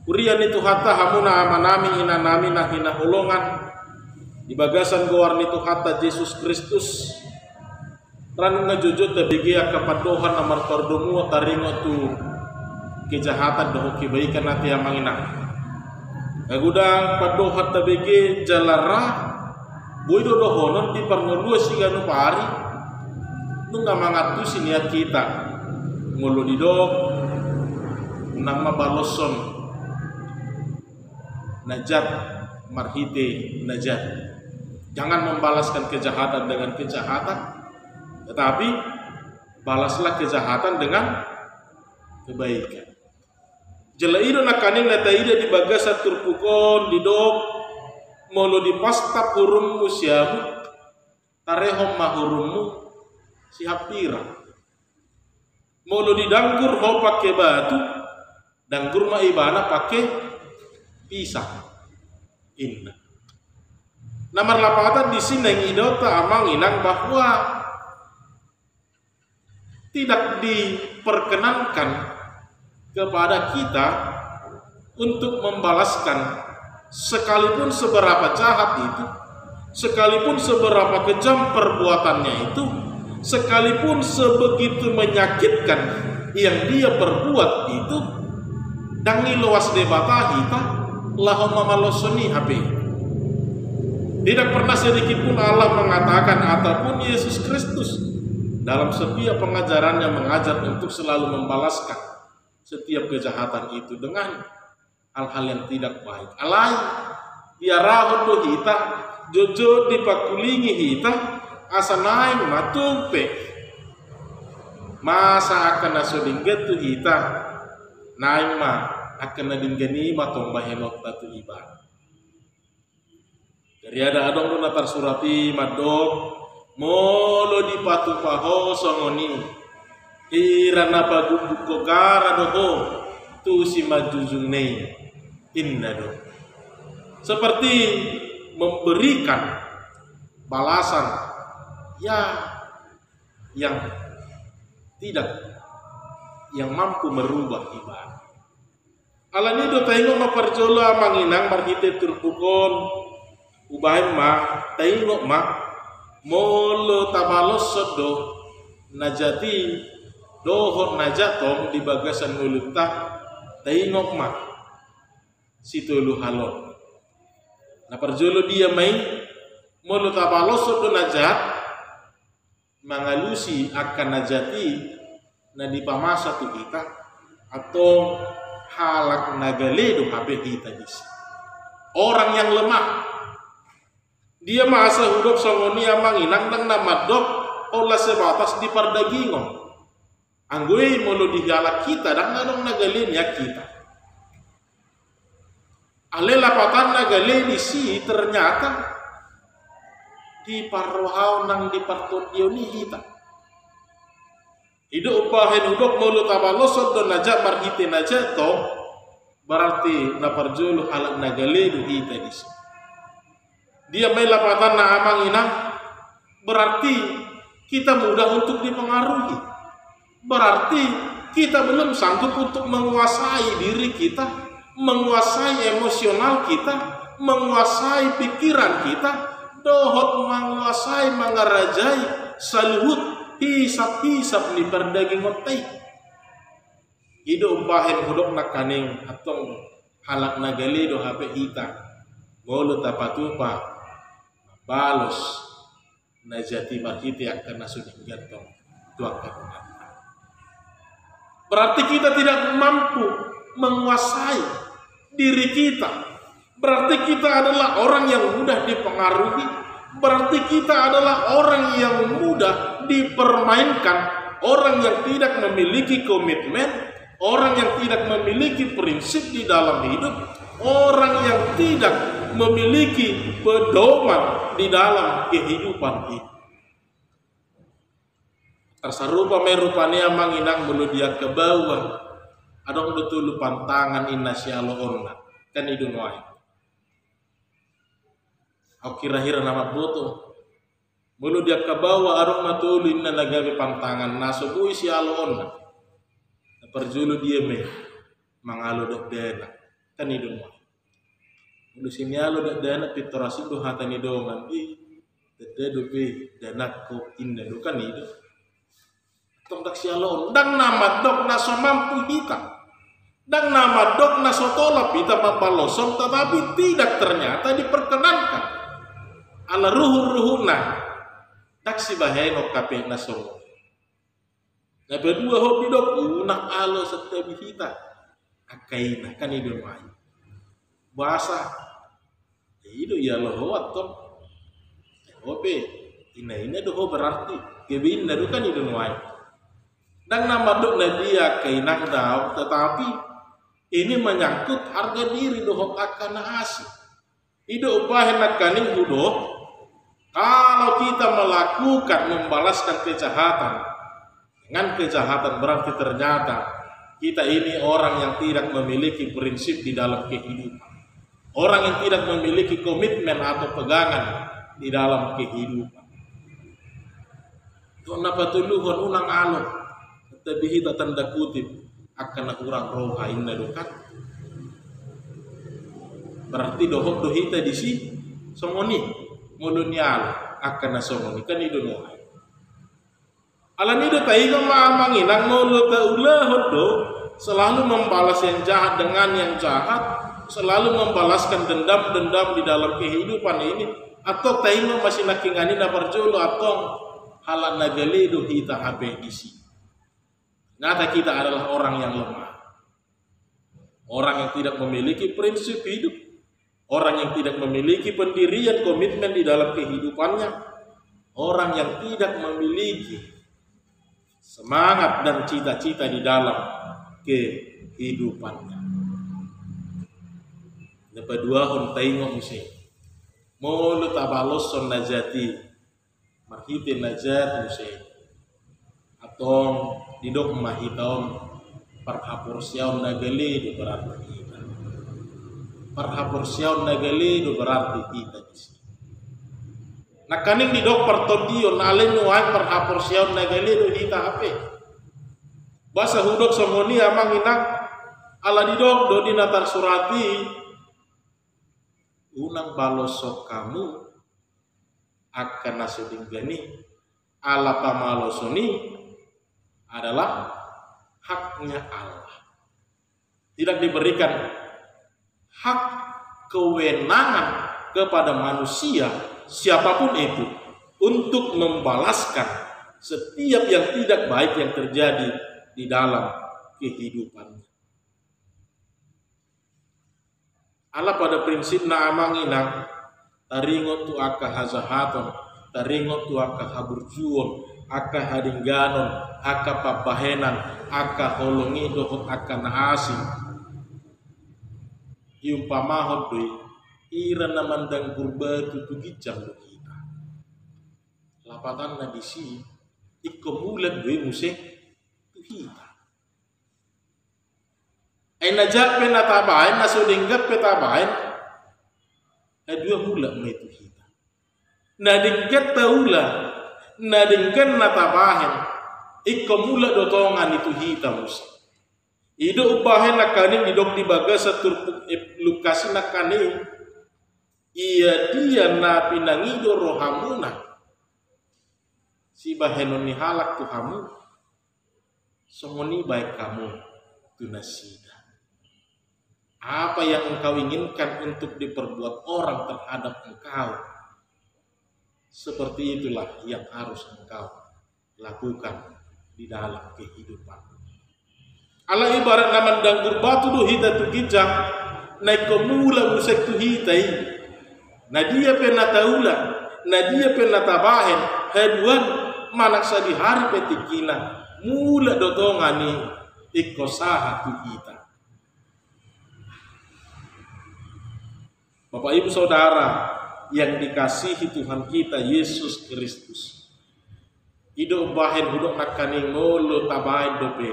Kurian itu hatta hamuna amanami inanami nahina hulongan di bagasan goar itu hatta Yesus Kristus ran ngajujut tabigi akapadohan amar tordomu taringo tu kejahatan doh kebaikan nanti amangina agudang padohan tabigi jalara boido dohonon di parngolua sigano pari nunga mangatu siniat kita ngulu didok nama baloson najat marhite najat. Jangan membalaskan kejahatan dengan kejahatan, tetapi balaslah kejahatan dengan kebaikan. Jelaido nakaning nataida di bagasa turpukon didok molo di pasta hurummu siamu tarehom mahurummu sihapira molo di danggur ho pakai batu danggur ma ibana pakai pisang inna. Nomor lapatan di sini idota amang inang bahwa tidak diperkenankan kepada kita untuk membalaskan sekalipun seberapa jahat itu, sekalipun seberapa kejam perbuatannya itu, sekalipun sebegitu menyakitkan yang dia perbuat itu, dangi luas debata hita lahoma malosoni HP. Tidak pernah sedikit pun Allah mengatakan ataupun Yesus Kristus dalam setiap pengajarannya mengajar untuk selalu membalaskan setiap kejahatan itu dengan hal-hal yang tidak baik. Alai diarahon do hita jojo dipakulingi hita asanaing matumpe masa akan nasodingget tu hita naing ma akan nadinggani matombah henok tatu ibadah. Dari ada adong lu natar surati madok molo di patu paho songoni irana pagubu kokara doho tu si majujung nei inna do seperti memberikan balasan ya yang tidak yang mampu merubah ibadah. Alani do taingo maparjola manginang marhite turpukon ubahin ma taingo ma molo tabalos sodo najati dohon najatong di bagasan ulunta taingo ma situlu halon na parjolo dia mai molo tabalos sodo najat mangalusi akan najati na dipamasa tu kita atau halak nagaledo hape kita disi orang yang lemah dia masa hidup songoni amang inang nang namadok olah sebatas di pardagingon anggui molo dihalak kita dan nanong nagalin ya kita ale lapatan nagalin isi ternyata di parrohau nang di partotioni kita hidup upahin hidup molo tabalosot don najak marhite najak to berarti naparjulu halak nagalin kita disi dia main lapatan na amang inang berarti kita mudah untuk dipengaruhi, berarti kita belum sanggup untuk menguasai diri kita, menguasai emosional kita, menguasai pikiran kita, dohot menguasai mengarajai saluhut hisap-hisap di perdaging otai hidup umpahin hudok nakaning atong halak nagali do hape hita ngolo tapatupa balos najati marhiti akan nasuding gantong tuang kagungan. Berarti kita tidak mampu menguasai diri kita. Berarti kita adalah orang yang mudah dipengaruhi. Berarti kita adalah orang yang mudah dipermainkan. Orang yang tidak memiliki komitmen. Orang yang tidak memiliki prinsip di dalam hidup. Orang yang tidak memiliki pedoman di dalam kehidupan ini. Tersarupa merupanya manginang bulu dia ke bawah. Adong betul pantangan inna syalo onna. Kan idun wae. Aku kira-kira nama boto. Bulu dia ke bawah adong matul inna nagabe pantangan. Nasubui syalo onna. Perjulu dia me. Mangalo dok dena. kan idon wa lu sinyalo dana pitorasi do hatani dongan do be dana ko inda do kan ido tong dak sialon dang nama dok na so mampu kita dang nama dok na so tolap kita papalosom tetapi tidak ternyata diperkenankan ala ruhur-ruhurna dak si bahaya no kape na so na berdua hobi dok unak alo setabi kita akaina kan idon wai bahasa ido ya lo hoat tom ope ina do berarti kebinda do kan idon wai dan nama dok na dia kainak daw tetapi ini menyangkut harga diri dohok akan asih ido upahin nakaning hudo kalau kita melakukan membalaskan kejahatan dengan kejahatan berarti ternyata kita ini orang yang tidak memiliki prinsip di dalam kehidupan orang yang tidak memiliki komitmen atau pegangan di dalam kehidupan itu napa tuluhun unang alok tapi kita tanda kutip akan kurang roha inna dokan berarti dohok dohita di si somoni molonial akan somoni kan itu noai alam itu tayiga maamang inang molo taulahod do selalu membalas yang jahat dengan yang jahat selalu membalaskan dendam-dendam di dalam kehidupan ini atau tayiga masih nakingani na berjolo atau halan nagali dohita habe isi. Nyata kita adalah orang yang lemah. Orang yang tidak memiliki prinsip hidup. Orang yang tidak memiliki pendirian komitmen di dalam kehidupannya. Orang yang tidak memiliki semangat dan cita-cita di dalam kehidupannya. Dapat dua hontai ngomong Mulu tabalos son najati. Marhitin najat musik. Atau didok mahitaon parhapursiaon nagali do berarti kita parhapursiaon nagali do berarti kita di sini nakaning didok partodion alen nuai parhapursiaon nagali do kita ape bahasa hudok somoni amang inak ala didok do dinatar surati unang balosok kamu akan nasuding gani ala pamalosoni adalah haknya Allah. Tidak diberikan hak kewenangan kepada manusia siapapun itu untuk membalaskan setiap yang tidak baik yang terjadi di dalam kehidupannya. Allah pada prinsip naamanginang taringot tu aka hazahaton taringot tu aka haburjuon aka hadingganon, aka pabahenan, aka holongi dohot aka naasi. Iumpamahot doi, ira namandang purba tutugijang do kita. Lapatan na disi, ikomulat doi musik tu kita. Ay najak pe natabahin, nasudinggat pe tabahin, ay dua mula may tu kita. Nadinggat taula, nadingkan natabahen ikomula dotongan itu hitamus ido ubahen nakanin idok dibaga saturpuk lukasi nakanin iya dia na pinangido rohamuna si bahenon ni halak tuhamu somoni baik kamu tunasida apa yang engkau inginkan untuk diperbuat orang terhadap engkau seperti itulah yang harus engkau lakukan di dalam kehidupan. Allah ibarat naman danggur batu do hita tu gijang naik komula musek tu hitai. Na dia pena taula, na dia pena tabahen, haduan manak sa di hari petikina mula dotongani ikosaha tu hita. Bapak Ibu Saudara yang dikasihi Tuhan kita Yesus Kristus. Ido bahen hudok nakaning molo tabain dope.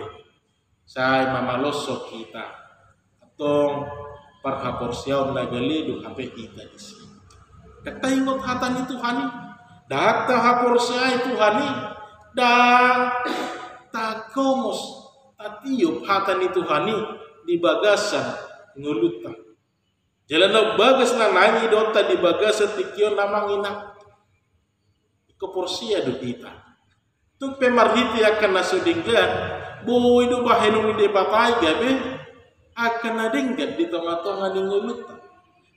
Saya mamaloso kita. Atong parhaporsiaw nagali do hape kita di sini. Kataingot hatan itu hani. Data haporsiaw itu hani. Dan takomos tatiup hatan itu hani di bagasan nguluta. Jalan na bagas na nangi dota di bagas tikyo namang ina. Keporsia do kita. Tuk pemarhiti akan nasudinggan, boy do bahenung di batai gabe akan nadinggan di tengah-tengah di nguluta.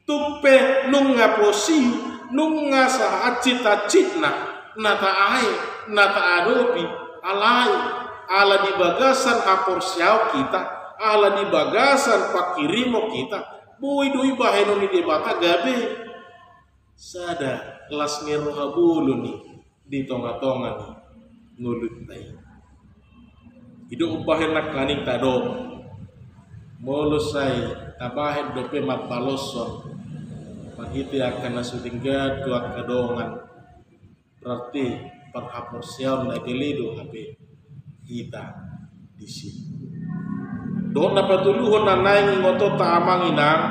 Tuk pe nunga posi, nunga saat cita-citna, nata ai, nata adopi, alai, ala di bagasan haporsiau kita, ala di bagasan pakirimo kita. Boy doi bahenung di bata gabe sada las ngerohabulu nih di tengah-tengah nih ngulut tai hidup bahen nak kaning tado molusai tabahen dope mat baloson mahiti akan nasudingga tuak kadongan berarti perhaporsiaun nagelido habe kita di sini. Doon na patuluhon na naing ngoto taamang inang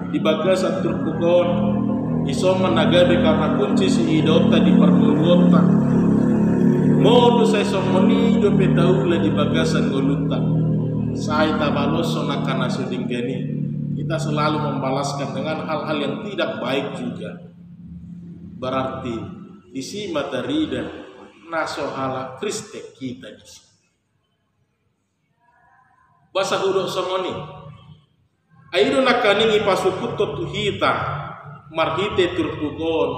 di bagas at turpugon iso managabi karena kunci si idota di permulota modo sa iso monido petaula di bagasan ngoluta say tabaloso na kanasuding gani kita selalu membalaskan dengan hal-hal yang tidak baik juga berarti isi materi dan nasohala Kriste kita di sini. Basa hudok somoni aido nakaningi pasukut tuhita marhite turpugon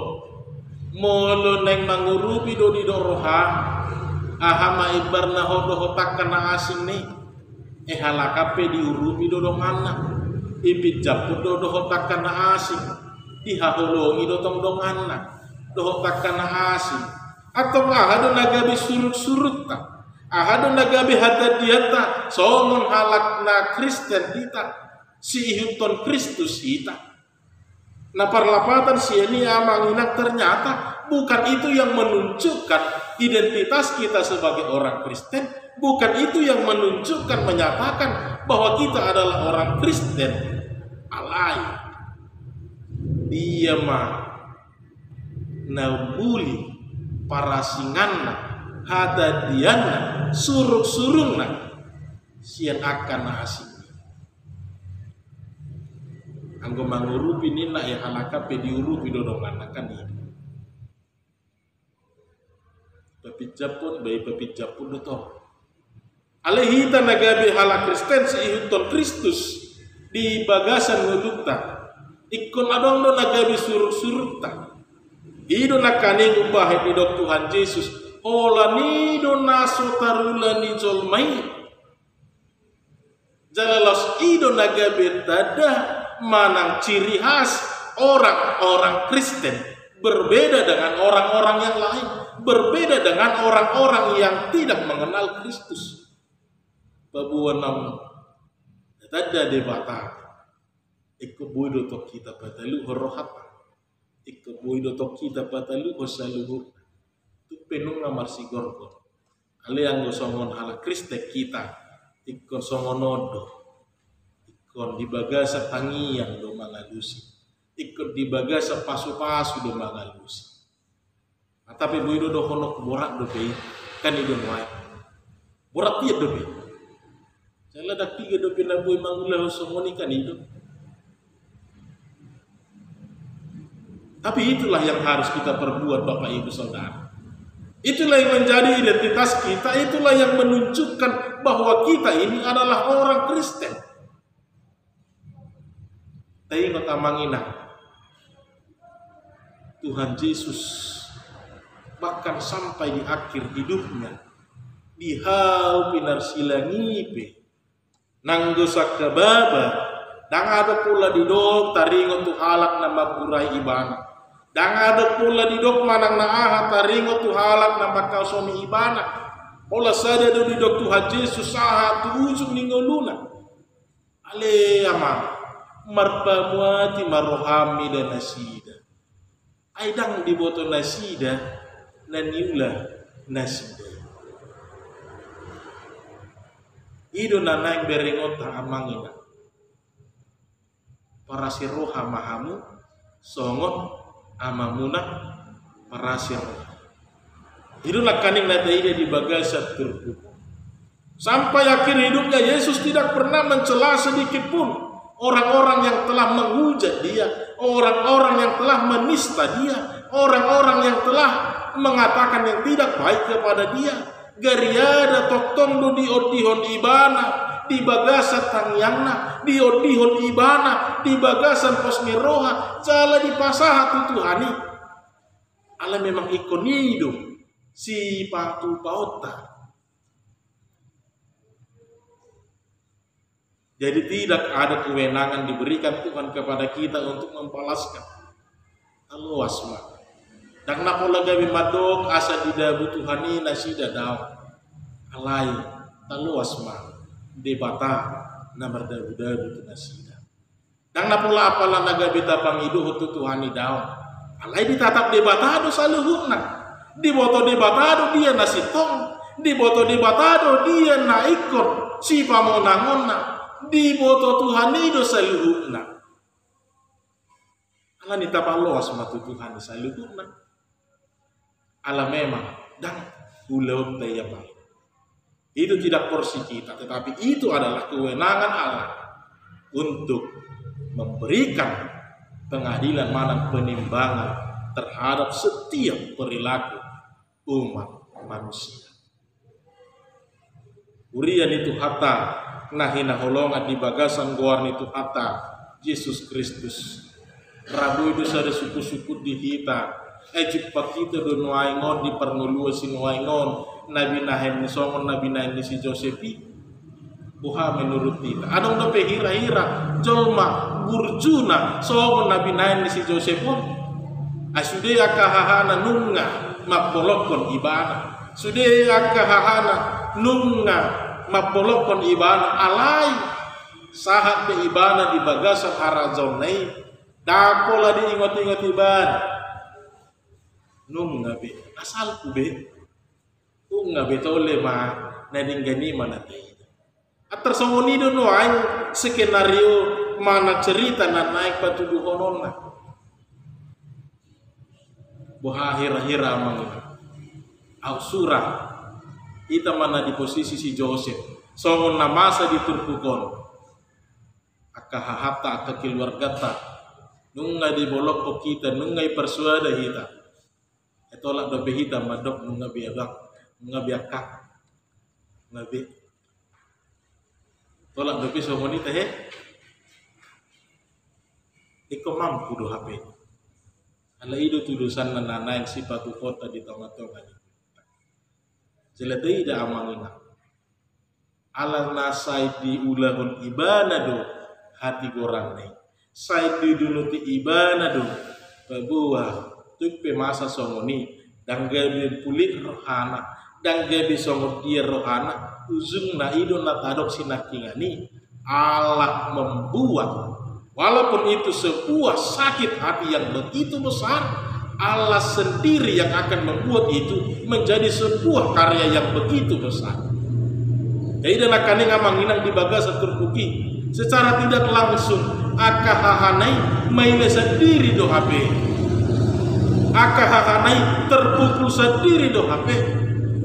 molo neng mangurupi do di doroha ahama ibarna hodo hotak kana asing ni halakape diurupi do dongana ipit japut do hotak kana asing dihaholongi do tong dongana do hotak kana asing atau ahado nagabi surut-surut ta ahado nagabi hatadiata songon halak na Kristen kita si ihuton Kristus kita na parlapatan si ini amang inak ternyata bukan itu yang menunjukkan identitas kita sebagai orang Kristen, bukan itu yang menunjukkan menyatakan bahwa kita adalah orang Kristen. Alai dia mah nabuli parasinganna hadadianna suruk-surungna sian akan asing anggo mangurupi nina ya halakape diurupi dodongan akan ini papijapun bayi papijapun doto alehita nagabi halak Kristen seihuton Kristus di bagasan ngulukta ikon adong do nagabi suruk-surukta ido nakaning ubah idok Tuhan Yesus ola nido naso tarula ni jolmai jalalos ido nagabe tada manang ciri khas orang-orang Kristen berbeda dengan orang-orang yang lain, berbeda dengan orang-orang yang tidak mengenal Kristus. Babuanam tada debata ikubuido to kita patalu horohata ikubuido to kita patalu hosaluhu tu penunga marsigorgo ale yang gosongon hala Kriste kita ikon songonodo ikon di bagasa tangian do mangalusi ikon di bagasa pasu-pasu do mangalusi tapi buido do honok borak do pe kan idon wae borak tiap do pe jala dak tiga do pe na boy mangulah somoni kan idon. Tapi itulah yang harus kita perbuat Bapak Ibu Saudara. Itulah yang menjadi identitas kita, itulah yang menunjukkan bahwa kita ini adalah orang Kristen. Tapi kota mangina Tuhan Yesus bahkan sampai di akhir hidupnya dihau pinar silangipe nanggo sakababa dang ada pula di dok taringo tu halak nama burai ibana dang ada pula di dok manang na aha taringo tu halak nama kau suami ibana ola sada do di dok Tuhan Yesus saha tu ujung ninggoluna ale ama marpamuati marohami dan nasida aidang di boto nasida naniula nasida ido nanang berengota amangina para siroha mahamu songot amamuna para siroha ido lakaning nadaide di bagasat terbuka sampai akhir hidupnya Yesus tidak pernah mencela sedikit pun orang-orang yang telah menghujat dia, orang-orang yang telah menista dia, orang-orang yang telah mengatakan yang tidak baik kepada dia. Gariada toktondo di odihon ibana, di bagasan tangyangna, di odihon ibana, di bagasan posmiroha, jala di pasaha tutuhani. Ala memang ikonido si patu paota. Jadi tidak ada kewenangan diberikan Tuhan kepada kita untuk membalaskan. Aluas mah. Dan napola gabi madok asa dida butuhani nasida daw. Alai taluas mah debata namar dabu-dabu tu nasida. Dan napola apalah nagabi tapang idu hutu tuhani daw. Alai ditatap debatado saluhuna. Di boto debatado dia nasitong. Di boto debatado dia naikon si pamonangonna. Di boto Tuhan itu saluhuna. Ala ni tapaluas mah tu Tuhan saluhuna. Ala memang dan ulau daya baik. Itu tidak porsi kita, tetapi itu adalah kewenangan Allah untuk memberikan pengadilan mana penimbangan terhadap setiap perilaku umat manusia. Urian itu hatta nahina holongan di bagasan goarn itu hatta Yesus Kristus. Rabu itu ada suku-suku di hita. Cepat kita do nuaingon di pernulua si nuaingon nabi nahen ni songon nabi nahen ni si Josepi buha menurut kita adong do hira-hira jolma burjuna songon nabi nahen ni si Josepon asude akahahana nunga mapolokon ibana sude akahahana nunga mapolokon ibana alai sahat be ibana di bagasan harazon nai dakola di ingot-ingot ibana nung ngabe asal kube ngabe tole ma nading gani mana tay atar songoni do no ay skenario mana cerita na naik patuduhonon na buha hira-hira mangina au surah ita mana di posisi si Joseph songon na masa diturpukon akahahata akakeluargata nung nga di bolok po kita nung ngay persuada hita tolak dobe hitam madok ngabi abang ngabi akak ngabi tolak dobe somonita he iko mampu do HP ala ido tudusan nananain sifatu kota di tengah-tengah jeladai da amangina ala nasai di ulahun ibanado hati gorang nih sai di dunuti ibanado pebuah tupe masa songoni dan gabi pulit rohana dan gabi songot dia rohana ujung na idon na tadok sinakingani Allah membuat walaupun itu sebuah sakit hati yang begitu besar Allah sendiri yang akan membuat itu menjadi sebuah karya yang begitu besar. Jadi dan akan ngamanginang di bagasa terbuki secara tidak langsung akahahanai maile sendiri do HP akahahanai terpukul sendiri do HP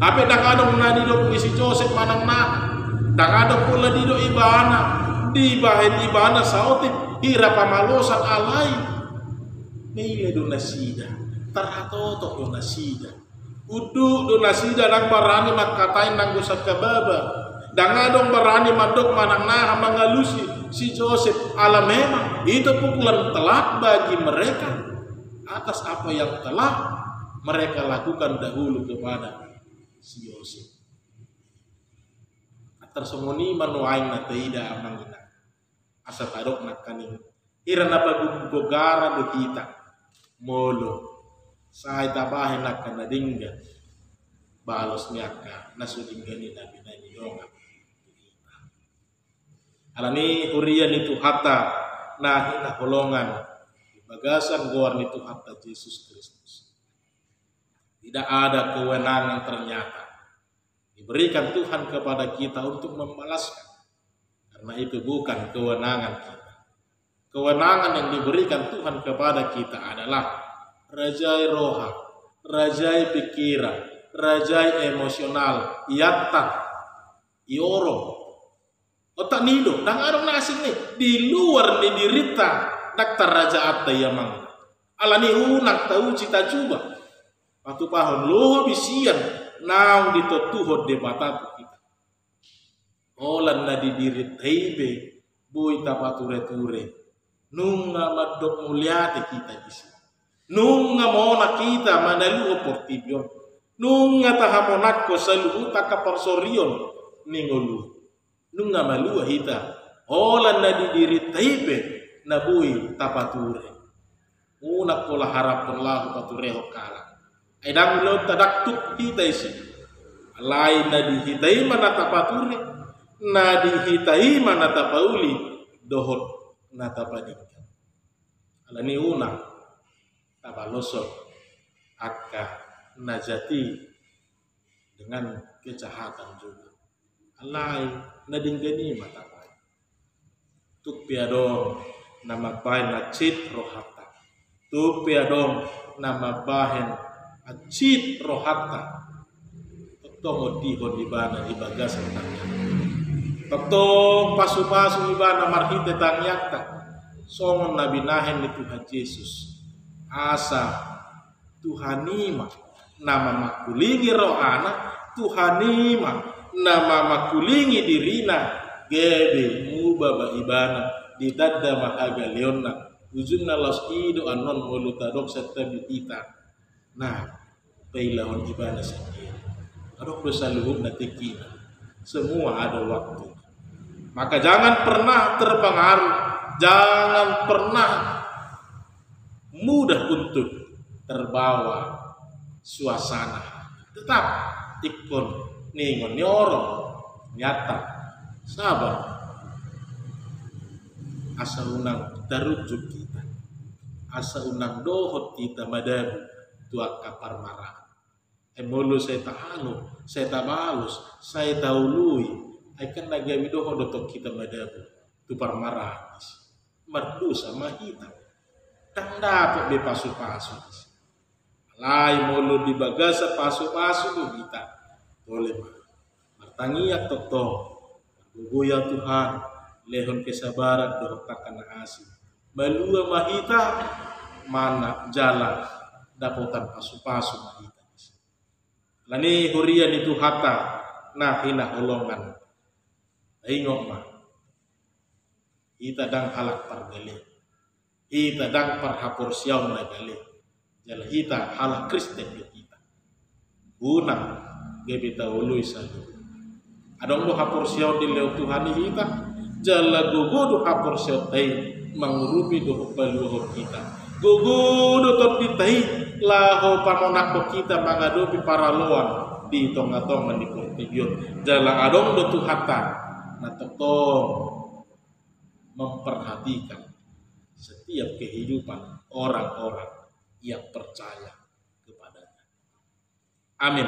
dang adong nadi do isi Joseph manang na dang adong pula di do ibana di bahen ibana saotip ira pamalosan alai nile do nasida tarhatoto do nasida udu do nasida nang barani makatain nang gusat kababa dang adong barani madok manang na mangalusi si Joseph ala memang itu pukulan telak bagi mereka atas apa yang telah mereka lakukan dahulu kepada si Yosef. Tersembunyi manuain na tidak amangina. Asa tarok na kaning. Ira na pagugogara do kita. Molo. Sahay tabahin na kanadingga. Balos niya ka. Nasudinggani na binanidonga. Alani hurian itu hatta na hinaholongan. Bagasan goar itu hatta Yesus Kristus. Tidak ada kewenangan ternyata diberikan Tuhan kepada kita untuk membalaskan. Karena itu bukan kewenangan kita. Kewenangan yang diberikan Tuhan kepada kita adalah rajai roha, rajai pikiran, rajai emosional, yatta, ioro. Otak nido, dang arong nasing nih di luar nih dirita daktar raja atta yamang. Ala ni unak tahu cita coba. Patu pahon loho bisian naung ditotuhod de batatu kita. Olan na di dirit heibe boy tapature ture. Nunga madok muliate kita di sini. Nunga mona kita manalu oportibyon. Nunga tahamonak ko sa luhu takaparsorion ningolu. Nunga malua hita. Olan na didirit taipe na bui tapature. Unak kola harap lahu patureho kala. Ay dang lo tadaktuk hita isi. Alay na dihitai mana tapature. Na dihitai mana tapauli. Dohot na tapadingkan. Alani unak tabalosot akka najati dengan kejahatan juga. Alai nadinggani mata pai. Tuk piadong nama bahen acit rohata. Tuk piadong nama bahen acit rohata. Totong odihon ibana ibagas tanya. Totong pasu-pasu ibana marhite tanyakta. Songon nabi nahen ni Tuhan Yesus. Asa Tuhanima nama makulingi rohana Tuhanima nama makulingi dirina gebe mubaba ibana ditadda mahaga leonna ujunna los ido anon molutadok setabi ita. Nah peilahon ibana sendiri adok dosa luhur natikina semua ada waktu. Maka jangan pernah terpengaruh, jangan pernah mudah untuk terbawa suasana. Tetap ikon ningon nyorong nyata sabar. Asa unang darujuk kita, asa unang dohot kita madabu tuak kapar marah. Emolo saya tahanu, saya tabalus, saya taului. Akan nagami dohot dotok kita madabu tu parmarah. Merdu sama kita. Tang dapat be pasu-pasu. Lai molo di bagasa pasu-pasu do kita. Boleh mah. Martangiak tok-tok. Gugoya Tuhan. Lehon kesabaran do takana asih. Balua mahita mana jalan dapotan pasu-pasu mahita. Lani hurian itu hata nah hina holongan. Ingok mah. Ita dang halak pargale. Ita dang parhapor siyaw na gale. Jala ita halak Kristen kita. Unang gebita ului salu. Adong do hapor siyaw di leo Tuhani ita. Jala gugu do hapor siyaw tay mangurupi do baluhor kita. Gugu do tot ditai laho pamonako kita mangadopi para loan di tonga-tonga di portibyon. Jala adong do tuhata na totong memperhatikan setiap kehidupan orang-orang yang percaya kepadanya. Amin.